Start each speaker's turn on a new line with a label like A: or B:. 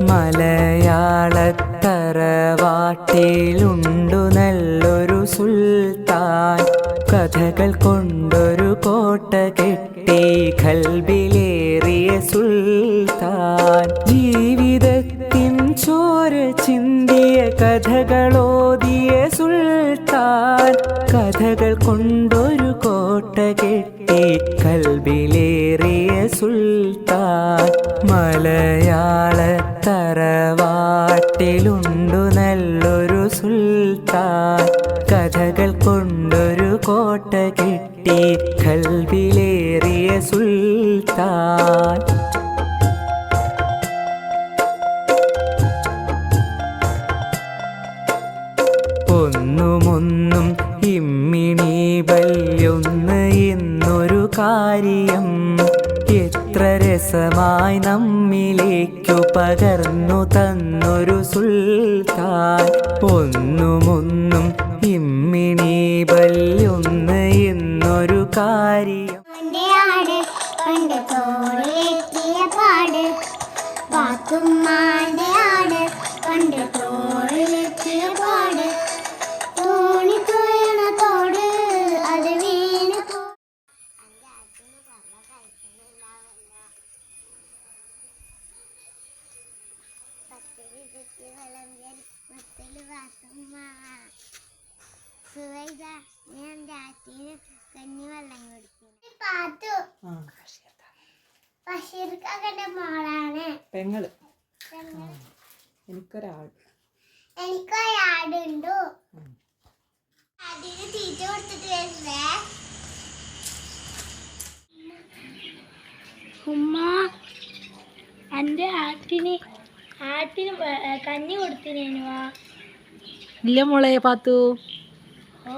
A: മലയാളത്തറവാട്ടിലുണ്ടു നല്ലൊരു സുൽത്താൻ. കഥകൾ കൊണ്ടൊരു കോട്ട കെട്ടി ഖൽബിലേറിയ സുൽത്താൻ. ജീവിതത്തിൻ ചോര ചിന്തിയ കഥകളോതിയ സുൽത്താൻ. കഥകൾ കൊണ്ടൊരു കോട്ട കെട്ടി ഖൽബിലേറിയ സുൽത്താൻ. മലയാളത്തറവാട്ടിലുണ്ടു നല്ലൊരു സുൽത്താൻ. കഥകൾ കൊണ്ടൊരു കോട്ട കെട്ടി ഖൽബിലേറിയ സുൽത്താൻ. ഒന്നുമൊന്നും ഇമ്മിണി ബല്യൊന്ന് എന്നൊരു കാര്യം എത്ര രസമായി നമ്മിലേക്കു പകർന്നു തന്നൊരു സുൽത്താൻ. ഒന്നുമൊന്നും ഇമ്മിണി ബല്യൊന്ന് എന്നൊരു കാര്യം
B: കഞ്ഞിവെള്ളം ബഷീർക്കാക്കന്റെ മോളാണ്
C: പെങ്ങള്. എനിക്കൊരാടുണ്ട്.
B: അതിന് തീറ്റ കൊടുത്തിട്ട് വരുന്നേ. ഉമ്മ എൻ്റെ ആട്ടിന് കഞ്ഞി കൊടുത്തിനേനുവാ.
C: ഇല്ല മോളെ പാത്തു.
B: ഓ